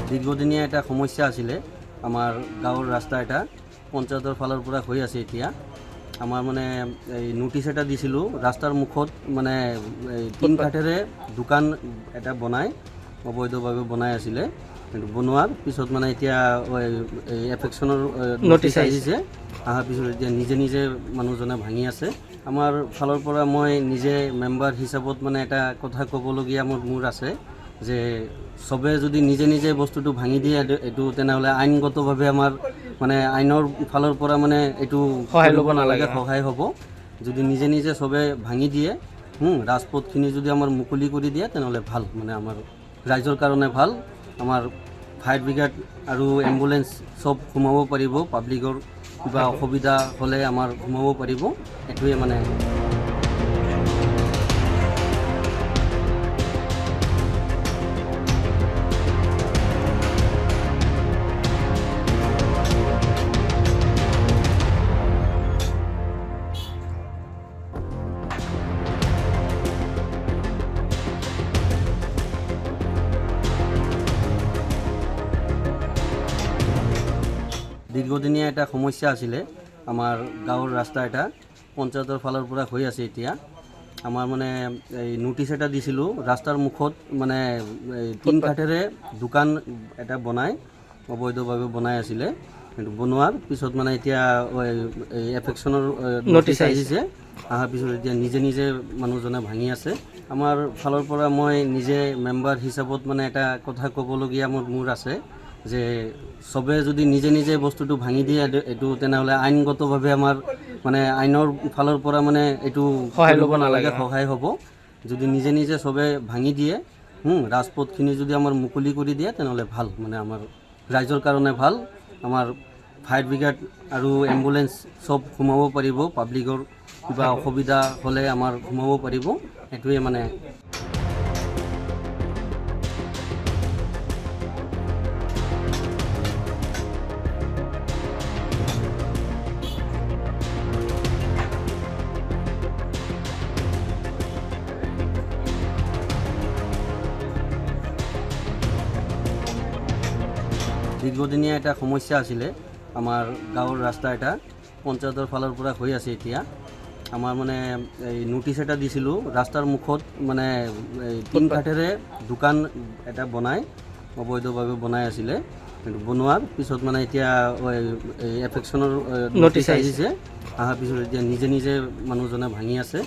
দীৰ্ঘদিনীয়া এটা সমস্যা আছিলে আমাৰ গাঁৱৰ ৰাস্তা এটা পঞ্চায়তৰ ফালৰ পৰা হৈ আছে এতিয়া আমাৰ মানে এই নোটিছ এটা দিছিলোঁ ৰাস্তাৰ মুখত মানে এই টিন কাঠেৰে দোকান এটা বনাই অবৈধভাৱে বনাই আছিলে কিন্তু বনোৱাৰ পিছত মানে এতিয়া এই এফেকশ্যনৰ নোটিছ আহিছে অহাৰ পিছত এতিয়া নিজে নিজে মানুহজনে ভাঙি আছে আমাৰ ফালৰ পৰা মই নিজে মেম্বাৰ হিচাপত মানে এটা কথা ক'বলগীয়া মোৰ আছে যে সবে যদি নিজে নিজে বস্তুটো ভাঙি দিয়ে এইটো তেনেহ'লে আইনগতভাৱে আমাৰ মানে আইনৰ ফালৰ পৰা মানে এইটো সহায় ল'ব নালাগে সহায় হ'ব যদি নিজে নিজে সবে ভাঙি দিয়ে ৰাজপথখিনি যদি আমাৰ মুকলি কৰি দিয়ে তেনেহ'লে ভাল মানে আমাৰ ৰাইজৰ কাৰণে ভাল আমাৰ ফায়াৰ ব্ৰিগেড আৰু এম্বুলেন্স সব সোমাব পাৰিব পাব্লিকৰ কিবা অসুবিধা হ'লে আমাৰ সোমাব পাৰিব এইটোৱে মানে দীৰ্ঘদিনীয়া এটা সমস্যা আছিলে আমাৰ গাঁৱৰ ৰাস্তা এটা পঞ্চায়তৰ ফালৰ পৰা হৈ আছে এতিয়া আমাৰ মানে এই নোটিছ এটা দিছিলোঁ ৰাস্তাৰ মুখত মানে এই টিন কাঠেৰে দোকান এটা বনাই অবৈধভাৱে বনাই আছিলে কিন্তু বনোৱাৰ পিছত মানে এতিয়া এই এফেকশ্যনৰ নোটিছ আহিছে অহাৰ পিছত এতিয়া নিজে নিজে মানুহজনে ভাঙি আছে আমাৰ ফালৰ পৰা মই নিজে মেম্বাৰ হিচাপত মানে এটা কথা ক'বলগীয়া মোৰ আছে যে সবে যদি নিজে নিজে বস্তুটো ভাঙি দিয়ে এইটো তেনেহ'লে আইনগতভাৱে আমাৰ মানে আইনৰ ফালৰ পৰা মানে এইটো সহায় ল'ব নালাগে সহায় হ'ব যদি নিজে নিজে সবে ভাঙি দিয়ে ৰাজপথখিনি যদি আমাৰ মুকলি কৰি দিয়ে তেনেহ'লে ভাল মানে আমাৰ ৰাইজৰ কাৰণে ভাল আমাৰ ফায়াৰ ব্ৰিগেড আৰু এম্বুলেন্স সব সোমাব পাৰিব পাব্লিকৰ কিবা অসুবিধা হ'লে আমাৰ সোমাব পাৰিব এইটোৱে মানে দীৰ্ঘদিনীয়া এটা সমস্যা আছিলে আমাৰ গাঁৱৰ ৰাস্তা এটা পঞ্চায়তৰ ফালৰ পৰা হৈ আছে এতিয়া আমাৰ মানে এই নোটিছ এটা দিছিলোঁ ৰাস্তাৰ মুখত মানে এই টিন কাঠেৰে দোকান এটা বনাই অবৈধভাৱে বনাই আছিলে কিন্তু বনোৱাৰ পিছত মানে এতিয়া এই এফেকশ্যনৰ নোটিছ আহিছে অহাৰ পিছত এতিয়া নিজে নিজে মানুহজনে ভাঙি আছে